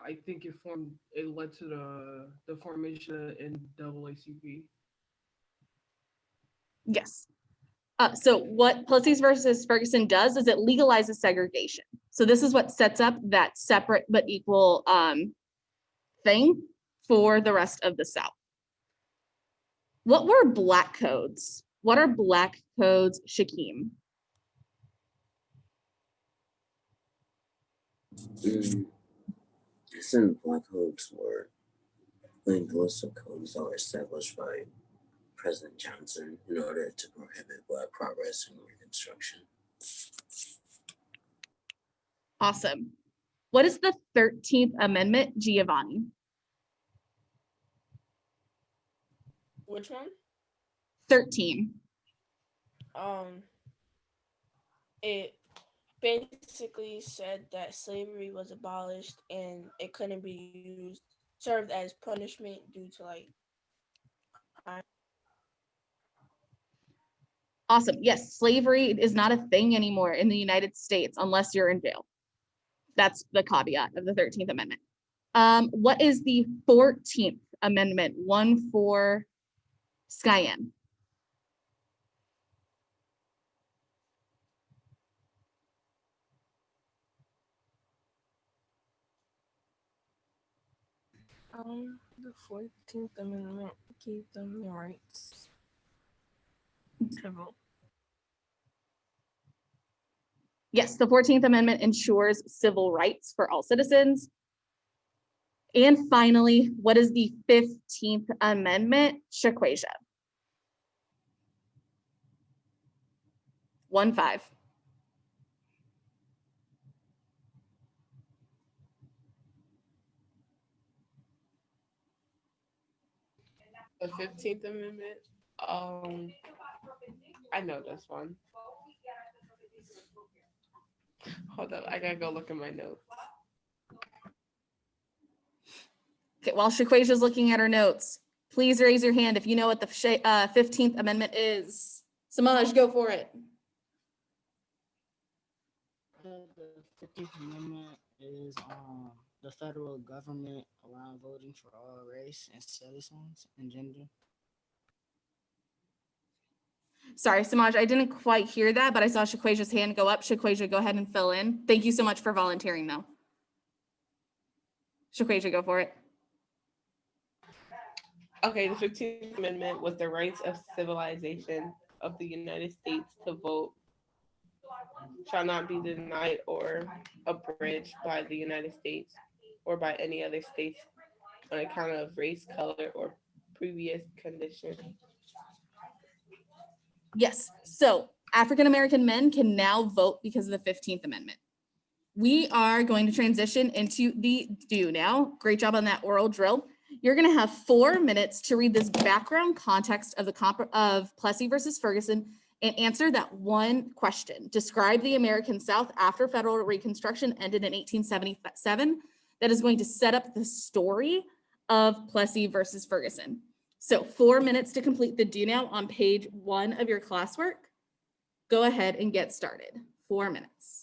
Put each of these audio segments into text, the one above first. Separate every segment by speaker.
Speaker 1: I think it led to the formation of NAACP.
Speaker 2: Yes. So what Plessy versus Ferguson does is it legalizes segregation. So this is what sets up that separate but equal thing for the rest of the South. What were black codes? What are black codes, Shakeem?
Speaker 3: Some black codes were linked list of codes that were established by President Johnson in order to prohibit black progress and Reconstruction.
Speaker 2: Awesome. What is the 13th Amendment, Giovanni?
Speaker 4: Which one?
Speaker 2: 13.
Speaker 4: It basically said that slavery was abolished and it couldn't be served as punishment due to like crime.
Speaker 2: Awesome. Yes, slavery is not a thing anymore in the United States unless you're in jail. That's the caveat of the 13th Amendment. What is the 14th Amendment? One for Skyen.
Speaker 4: The 14th Amendment gave them the rights to vote.
Speaker 2: Yes, the 14th Amendment ensures civil rights for all citizens. And finally, what is the 15th Amendment? Shaquasia. 1-5.
Speaker 1: The 15th Amendment. I know this one. Hold up, I gotta go look at my notes.
Speaker 2: Okay, while Shaquasia is looking at her notes, please raise your hand if you know what the 15th Amendment is. Samaj, go for it.
Speaker 5: The 15th Amendment is the federal government allowing voting for all race and citizens and gender.
Speaker 2: Sorry, Samaj, I didn't quite hear that, but I saw Shaquasia's hand go up. Shaquasia, go ahead and fill in. Thank you so much for volunteering, though. Shaquasia, go for it.
Speaker 1: Okay, the 15th Amendment was the rights of civilization of the United States to vote shall not be denied or abridged by the United States or by any other states on account of race, color, or previous condition.
Speaker 2: Yes, so African-American men can now vote because of the 15th Amendment. We are going to transition into the do now. Great job on that oral drill. You're going to have 4 minutes to read this background context of Plessy versus Ferguson and answer that one question. Describe the American South after federal Reconstruction ended in 1877. That is going to set up the story of Plessy versus Ferguson. So 4 minutes to complete the do now on page 1 of your classwork. Go ahead and get started. 4 minutes.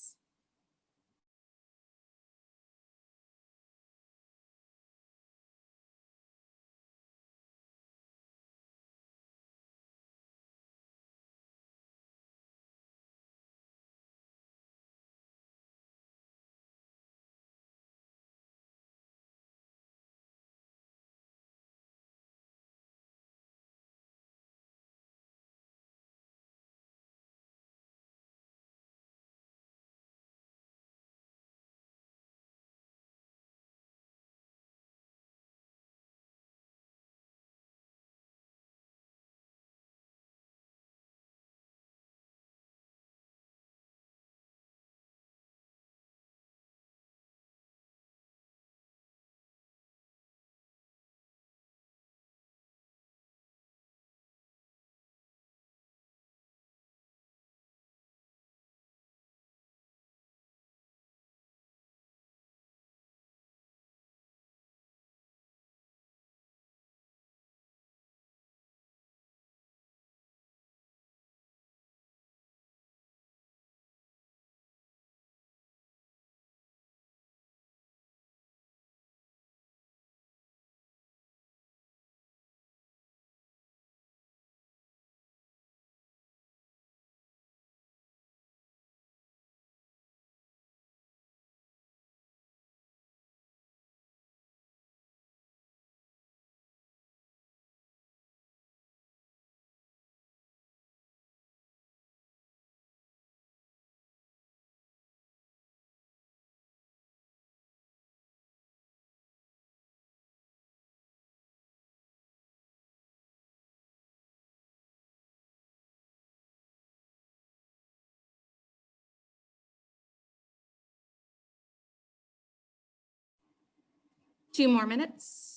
Speaker 2: 2 more minutes.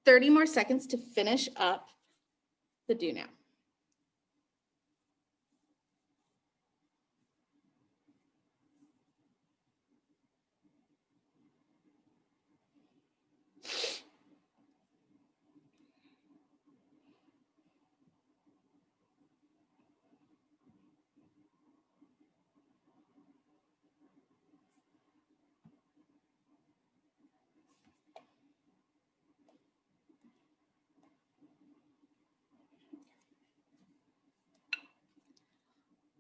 Speaker 2: Thirty more seconds to finish up the do now.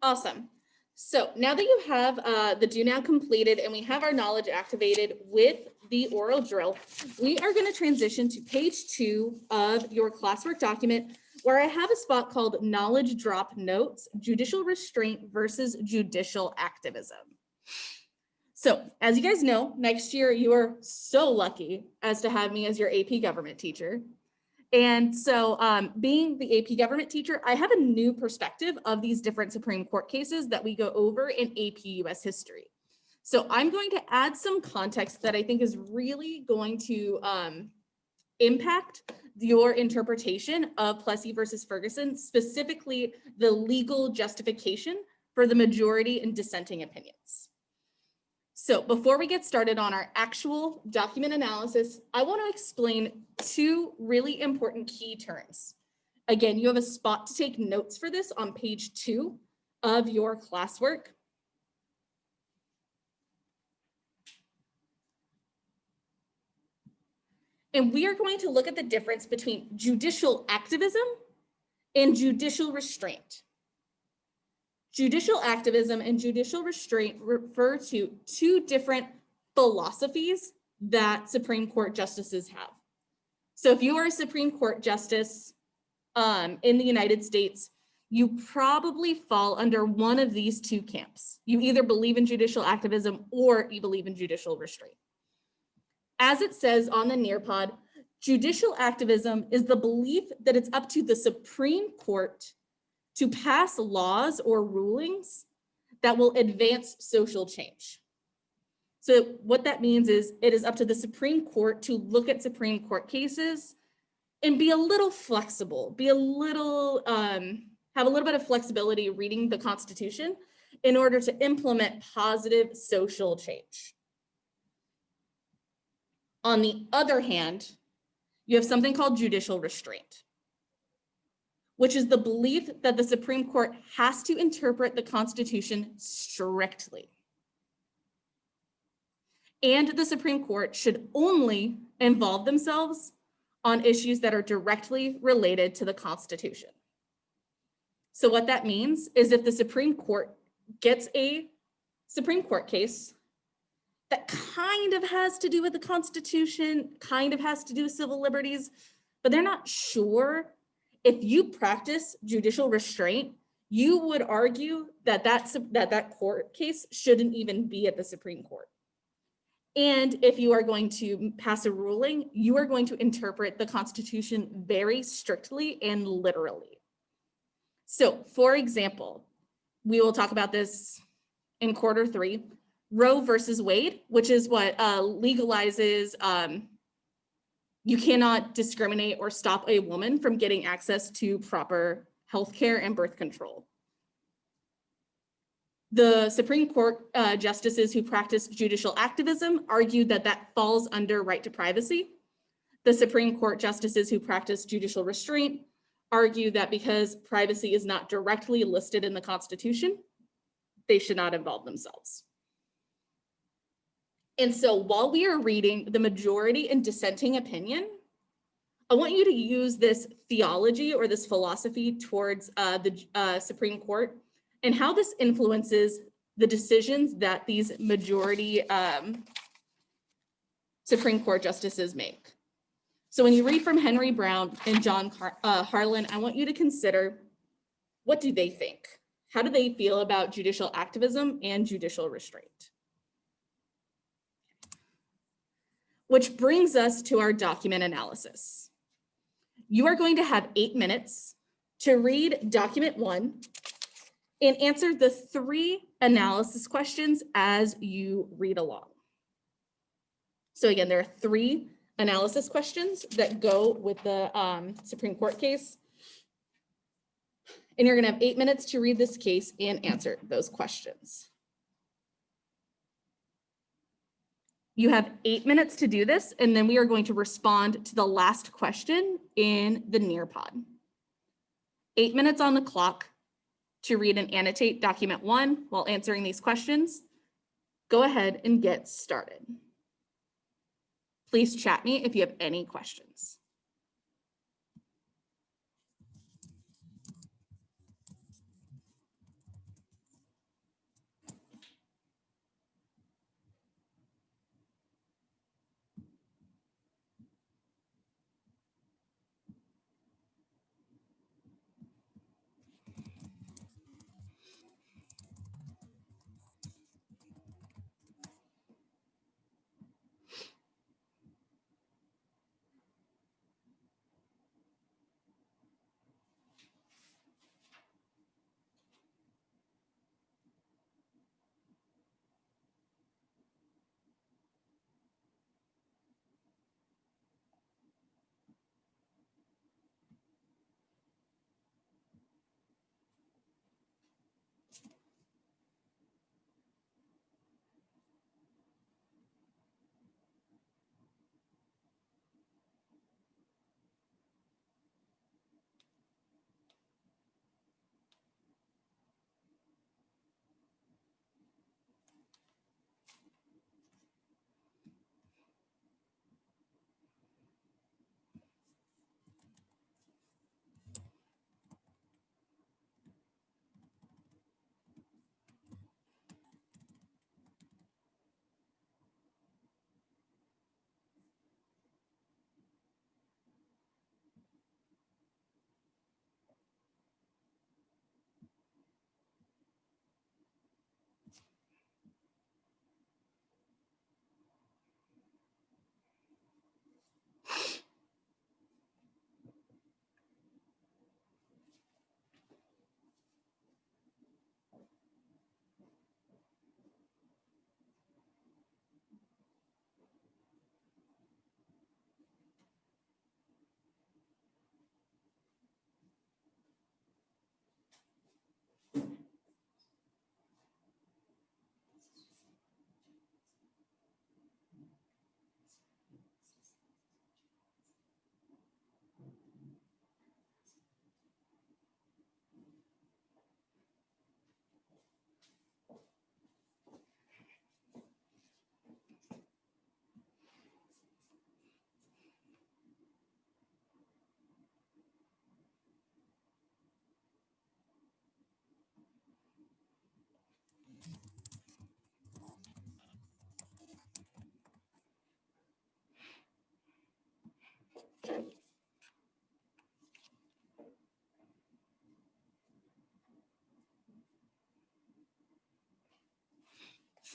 Speaker 2: Awesome. So now that you have the do now completed and we have our knowledge activated with the oral drill, we are going to transition to page 2 of your classwork document, where I have a spot called Knowledge Drop Notes, Judicial Restraint versus Judicial Activism. So as you guys know, next year you are so lucky as to have me as your AP government teacher. And so being the AP government teacher, I have a new perspective of these different Supreme Court cases that we go over in AP US history. So I'm going to add some context that I think is really going to impact your interpretation of Plessy versus Ferguson, specifically the legal justification for the majority and dissenting opinions. So before we get started on our actual document analysis, I want to explain 2 really important key terms. Again, you have a spot to take notes for this on page 2 of your classwork. And we are going to look at the difference between judicial activism and judicial restraint. Judicial activism and judicial restraint refer to 2 different philosophies that Supreme Court justices have. So if you are a Supreme Court justice in the United States, you probably fall under one of these 2 camps. You either believe in judicial activism or you believe in judicial restraint. As it says on the Nearpod, judicial activism is the belief that it's up to the Supreme Court to pass laws or rulings that will advance social change. So what that means is it is up to the Supreme Court to look at Supreme Court cases and be a little flexible, have a little bit of flexibility reading the Constitution in order to implement positive social change. On the other hand, you have something called judicial restraint, which is the belief that the Supreme Court has to interpret the Constitution strictly. And the Supreme Court should only involve themselves on issues that are directly related to the Constitution. So what that means is if the Supreme Court gets a Supreme Court case that kind of has to do with the Constitution, kind of has to do with civil liberties, but they're not sure, if you practice judicial restraint, you would argue that that court case shouldn't even be at the Supreme Court. And if you are going to pass a ruling, you are going to interpret the Constitution very strictly and literally. So for example, we will talk about this in quarter 3. Roe versus Wade, which is what legalizes you cannot discriminate or stop a woman from getting access to proper healthcare and birth control. The Supreme Court justices who practice judicial activism argued that that falls under right to privacy. The Supreme Court justices who practice judicial restraint argue that because privacy is not directly listed in the Constitution, they should not involve themselves. And so while we are reading the majority and dissenting opinion, I want you to use this theology or this philosophy towards the Supreme Court and how this influences the decisions that these majority Supreme Court justices make. So when you read from Henry Brown and John Harlan, I want you to consider, what do they think? How do they feel about judicial activism and judicial restraint? Which brings us to our document analysis. You are going to have 8 minutes to read document 1 and answer the 3 analysis questions as you read along. So again, there are 3 analysis questions that go with the Supreme Court case. And you're gonna have 8 minutes to read this case and answer those questions. You have 8 minutes to do this, and then we are going to respond to the last question in the Nearpod. 8 minutes on the clock to read and annotate document 1 while answering these questions. Go ahead and get started. Please chat me if you have any questions.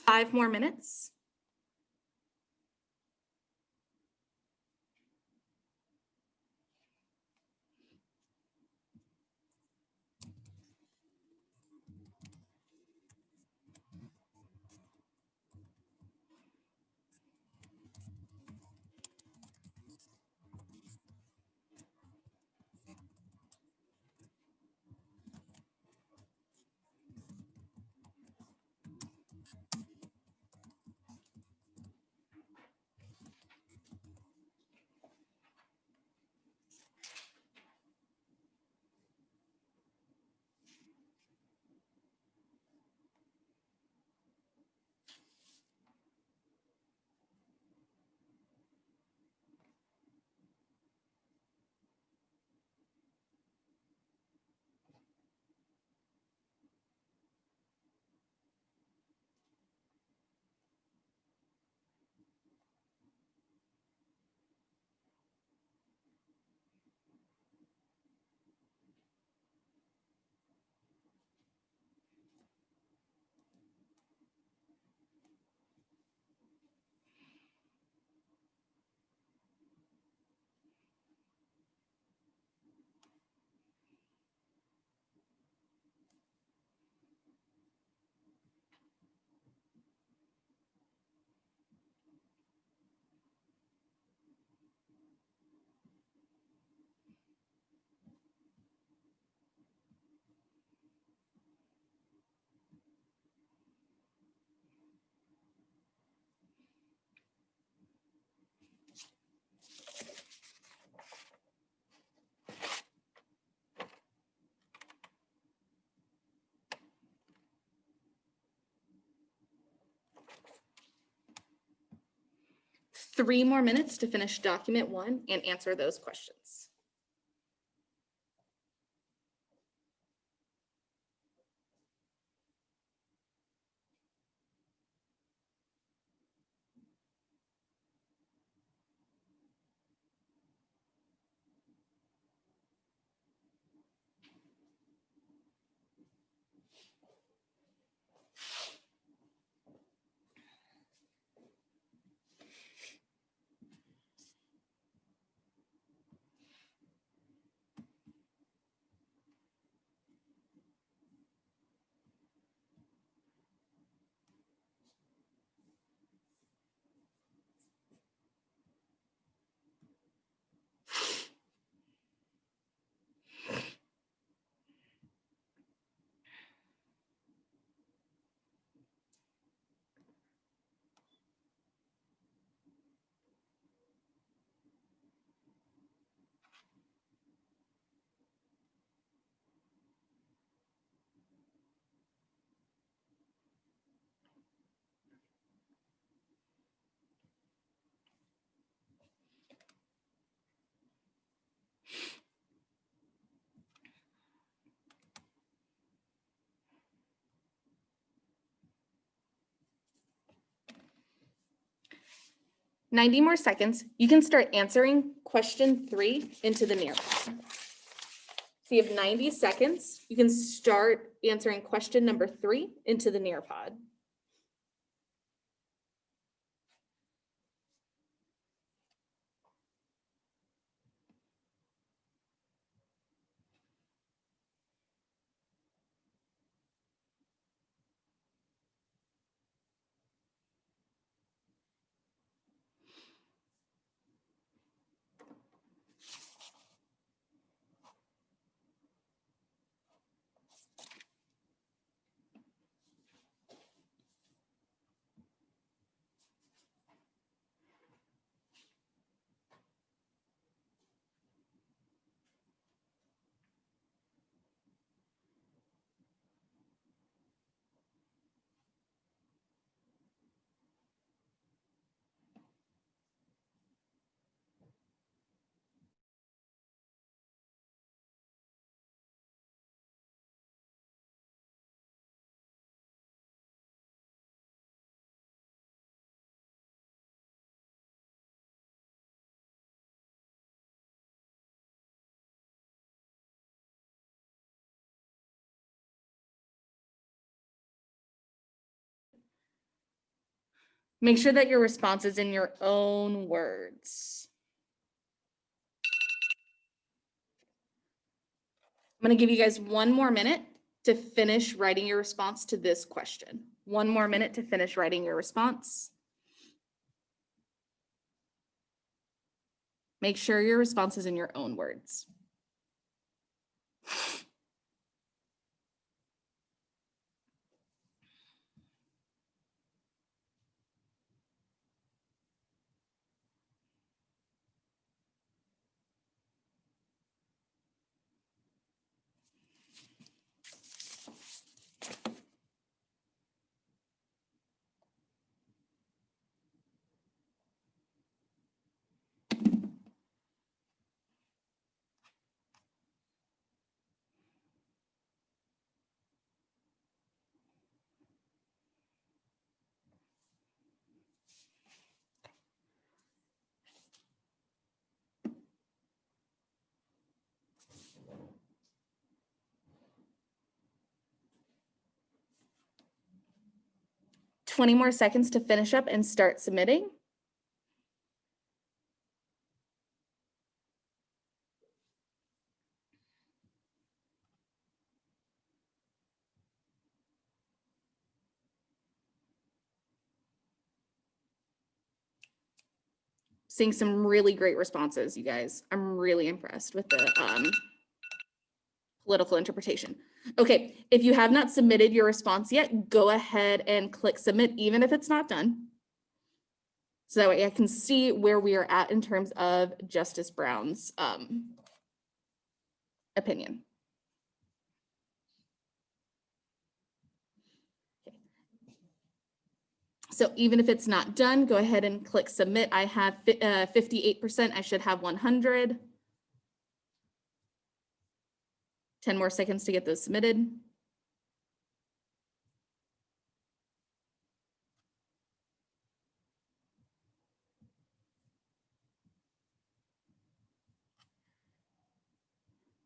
Speaker 2: Five more minutes. 3 more minutes to finish document 1 and answer those questions. "90 more seconds. You can start answering question 3 into the Nearpod. So you have 90 seconds. You can start answering question number 3 into the Nearpod. Make sure that your response is in your own words. I'm going to give you guys 1 more minute to finish writing your response to this question. 1 more minute to finish writing your response. Make sure your response is in your own words. "20 more seconds to finish up and start submitting. Seeing some really great responses, you guys. I'm really impressed with the political interpretation. Okay, if you have not submitted your response yet, go ahead and click submit, even if it's not done. So that way I can see where we are at in terms of Justice Brown's opinion. So even if it's not done, go ahead and click submit. I have 58%. I should have 100. 10 more seconds to get those submitted.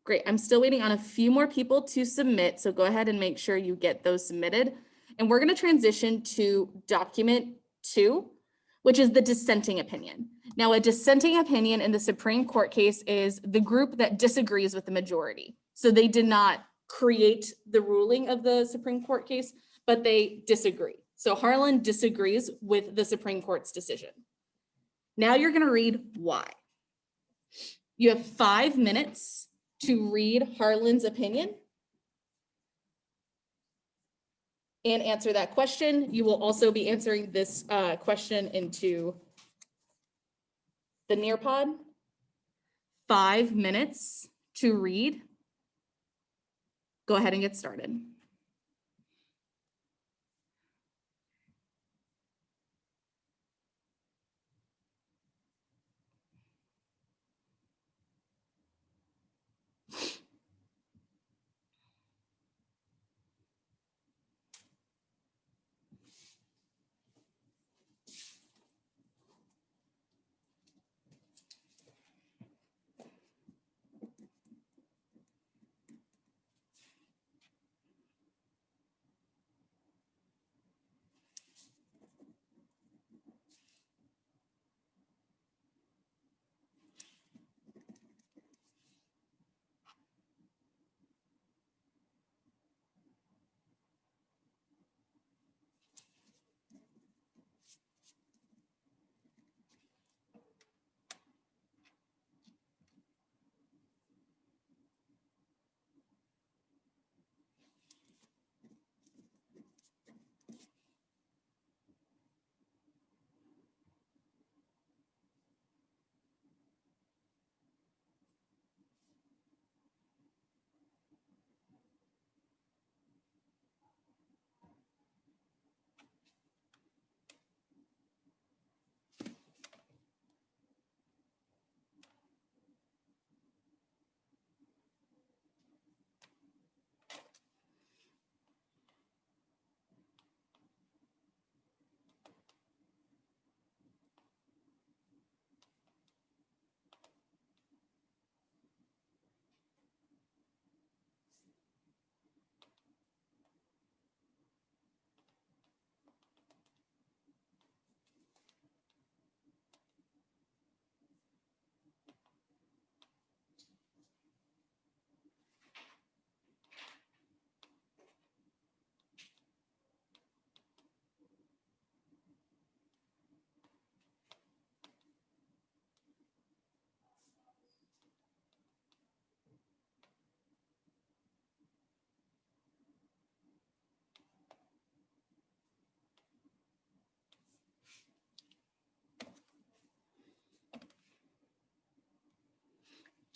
Speaker 2: Great, I'm still waiting on a few more people to submit, so go ahead and make sure you get those submitted. And we're gonna transition to document 2, which is the dissenting opinion. Now, a dissenting opinion in the Supreme Court case is the group that disagrees with the majority. So they did not create the ruling of the Supreme Court case, but they disagree. So Harlan disagrees with the Supreme Court's decision. Now you're gonna read why. You have 5 minutes to read Harlan's opinion and answer that question. You will also be answering this question into the Nearpod. 5 minutes to read. Go ahead and get started.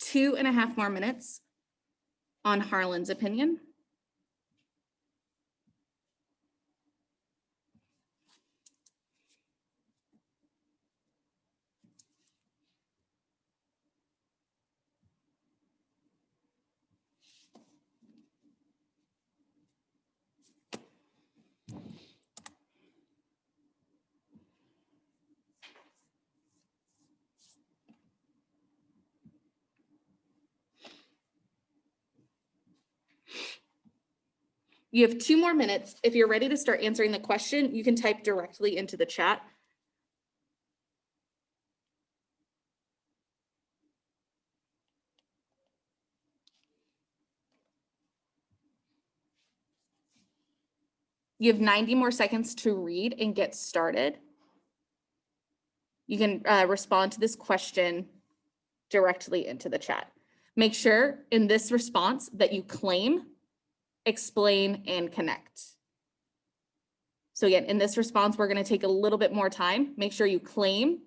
Speaker 2: Two and a half more minutes on Harlan's opinion. You have 2 more minutes. If you're ready to start answering the question, you can type directly into the chat. You have 90 more seconds to read and get started. You can respond to this question directly into the chat. Make sure in this response that you claim, explain, and connect. So again, in this response, we're going to take a little bit more time. Make sure you claim,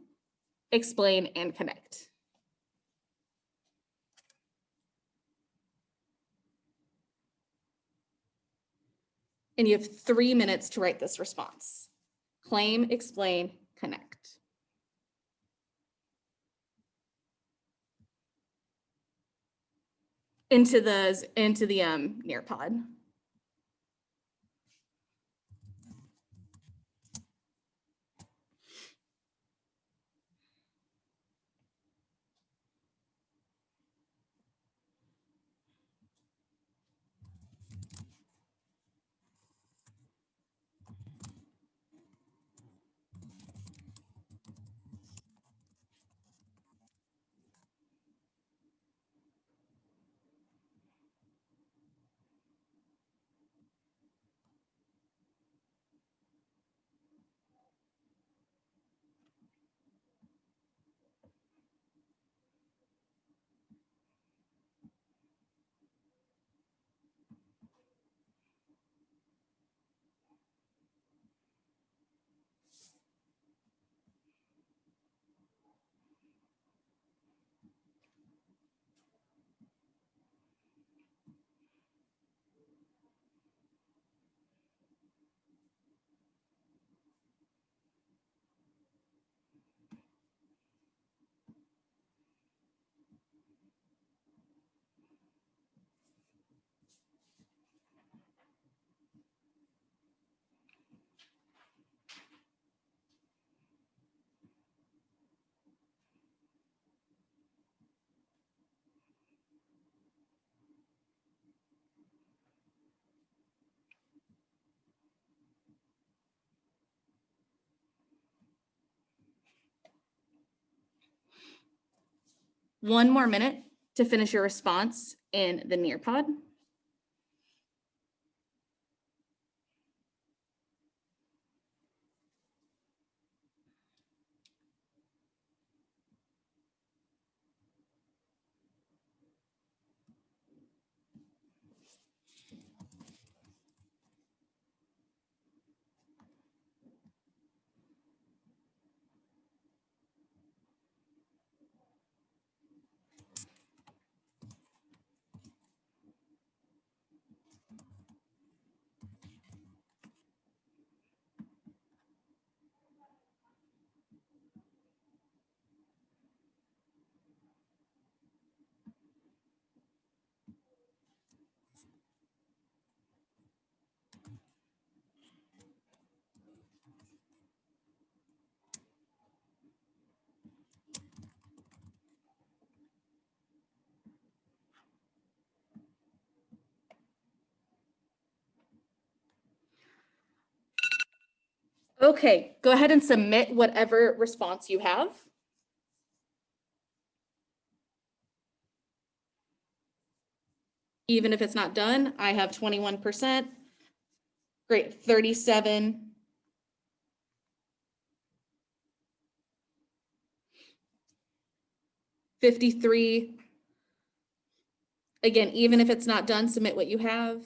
Speaker 2: explain, and connect. And you have 3 minutes to write this response. Claim, explain, connect. Into the Nearpod. One more minute to finish your response in the Nearpod. Okay, go ahead and submit whatever response you have. Even if it's not done, I have 21%. Great, 37. 53. Again, even if it's not done, submit what you have.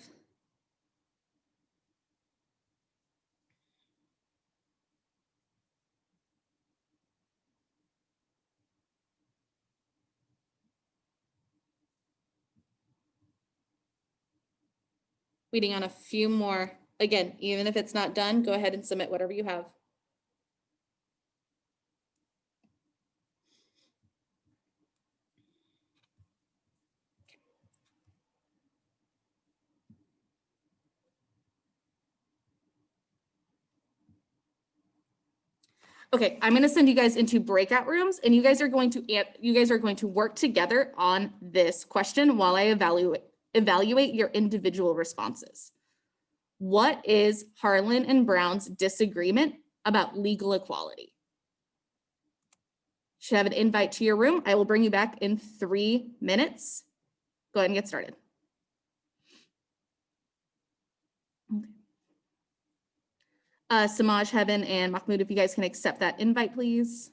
Speaker 2: Waiting on a few more. Again, even if it's not done, go ahead and submit whatever you have. Okay, I'm gonna send you guys into breakout rooms and you guys are going to work together on this question while I evaluate your individual responses. What is Harlan and Brown's disagreement about legal equality? Should have an invite to your room. I will bring you back in 3 minutes. Go ahead and get started. Samaj, Heaven, and Mahmoud, if you guys can accept that invite, please.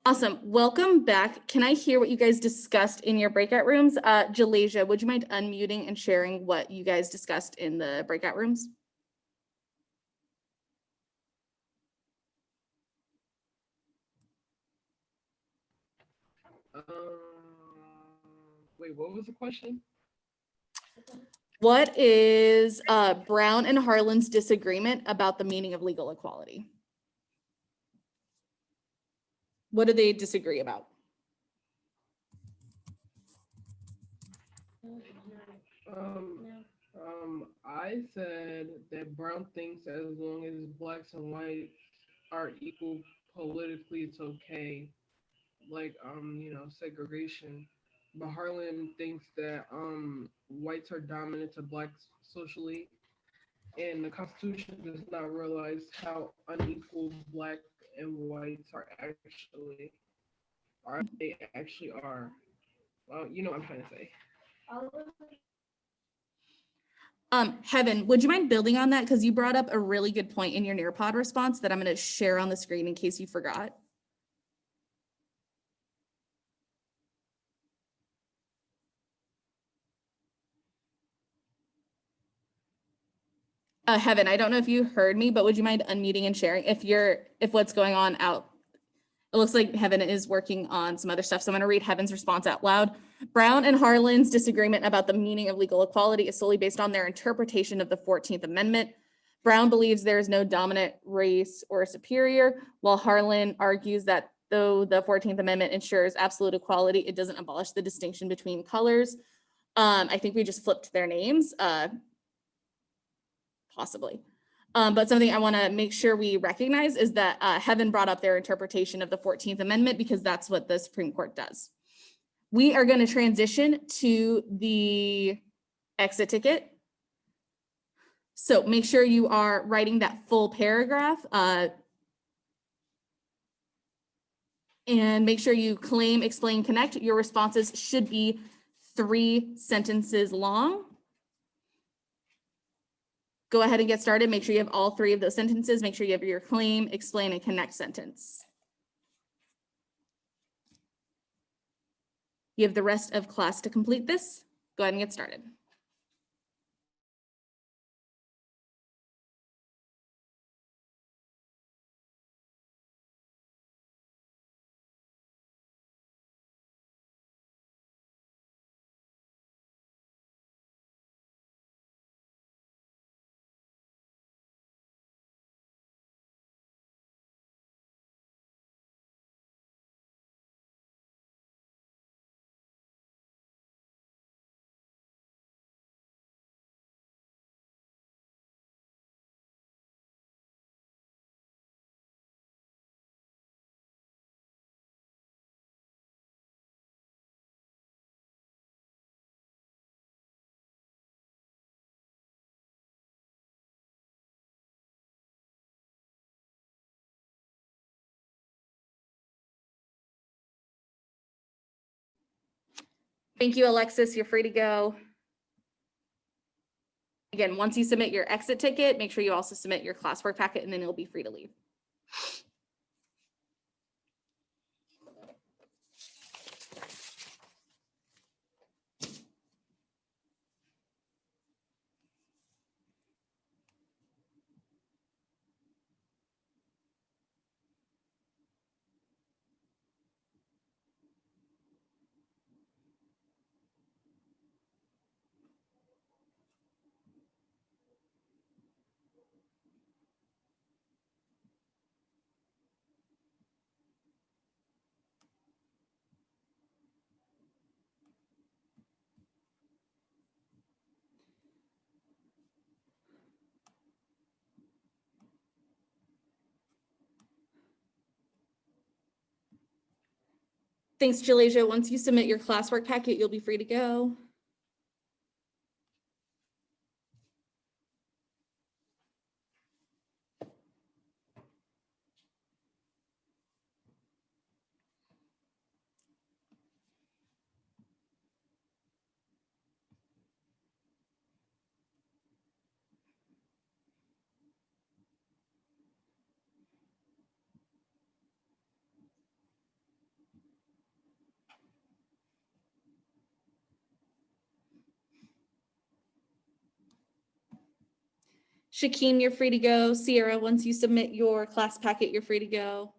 Speaker 2: Awesome. Welcome back. Can I hear what you guys discussed in your breakout rooms? Jalasia, would you mind unmuting and sharing what you guys discussed in the breakout rooms?
Speaker 6: Wait, what was the question?
Speaker 2: What is Brown and Harlan's disagreement about the meaning of legal equality? What do they disagree about?
Speaker 6: I said that Brown thinks as long as blacks and whites are equal politically, it's okay. Like, segregation. But Harlan thinks that whites are dominant to blacks socially, and the Constitution does not realize how unequal black and whites actually are. Well, you know what I'm trying to say.
Speaker 2: Heaven, would you mind building on that? Because you brought up a really good point in your Nearpod response that I'm going to share on the screen in case you forgot. Heaven, I don't know if you heard me, but would you mind unmuting and sharing if what's going on out? It looks like Heaven is working on some other stuff. So I'm going to read Heaven's response out loud. Brown and Harlan's disagreement about the meaning of legal equality is solely based on their interpretation of the 14th Amendment. Brown believes there is no dominant race or superior, while Harlan argues that though the 14th Amendment ensures absolute equality, it doesn't abolish the distinction between colors. I think we just flipped their names, possibly. But something I want to make sure we recognize is that Heaven brought up their interpretation of the 14th Amendment because that's what the Supreme Court does. We are going to transition to the exit ticket. So make sure you are writing that full paragraph and make sure you claim, explain, connect. Your responses should be 3 sentences long. Go ahead and get started. Make sure you have all 3 of those sentences. Make sure you have your claim, explain, and connect sentence. You have the rest of class to complete this. Go ahead and get started. Thank you, Alexis. You're free to go. Again, once you submit your exit ticket, make sure you also submit your classwork packet and then you'll be free to leave. Thanks, Jalasia. Once you submit your classwork packet, you'll be free to go. Shakeem, you're free to go. Sierra, once you submit your class packet, you're free to go.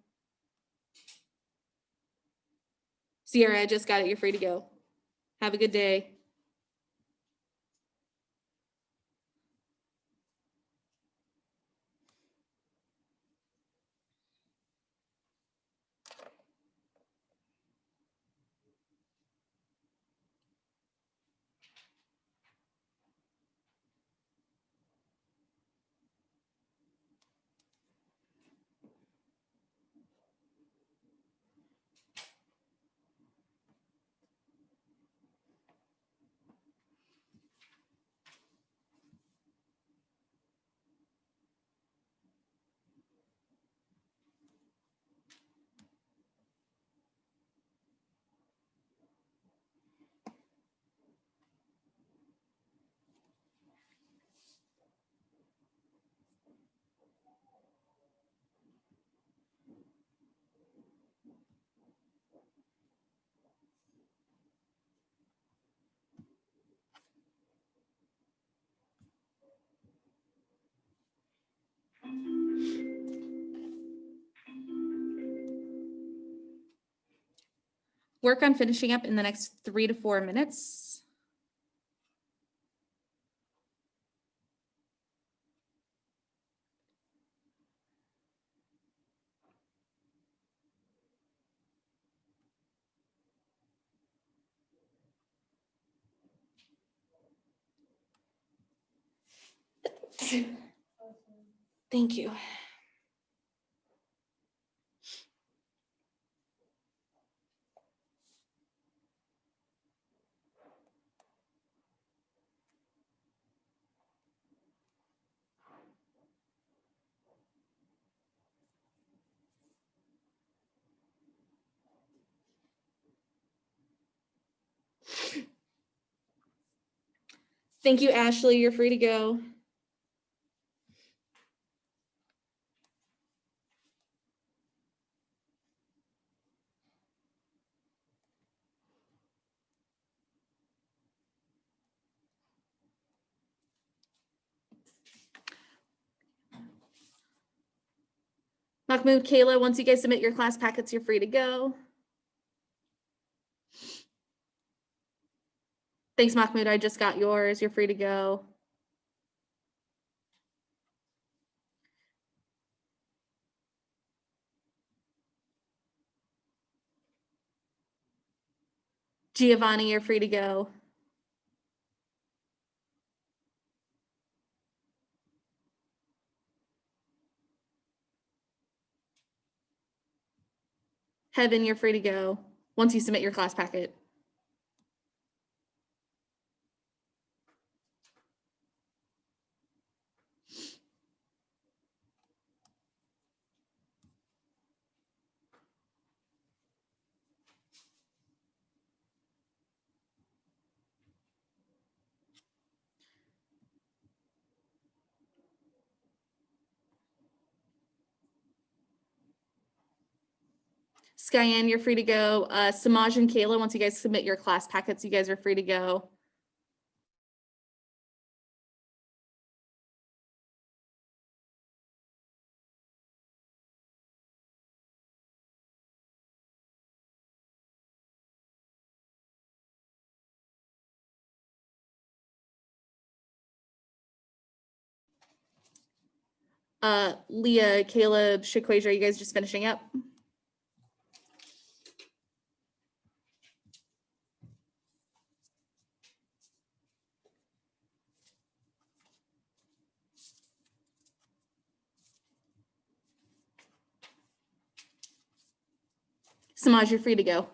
Speaker 2: Sierra, I just got it. You're free to go. Have a good day. Work on finishing up in the next 3 to 4 minutes. Thank you. Thank you, Ashley. You're free to go. Mahmoud, Kayla, once you guys submit your class packets, you're free to go. Thanks, Mahmoud. I just got yours. You're free to go. Giovanni, you're free to go. Heaven, you're free to go once you submit your class packet. Skyanne, you're free to go. Samaj and Kayla, once you guys submit your class packets, you guys are free to go. Leah, Caleb, Shaquasia, are you guys just finishing up? Samaj, you're free to go.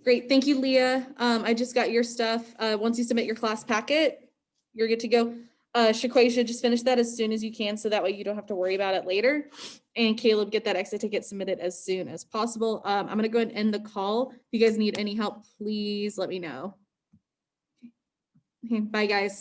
Speaker 2: Great, thank you, Leah. I just got your stuff. Once you submit your class packet, you're good to go. Shaquay, you should just finish that as soon as you can, so that way you don't have to worry about it later. And Caleb, get that exit ticket submitted as soon as possible. I'm gonna go ahead and end the call. If you guys need any help, please let me know. Okay, bye guys.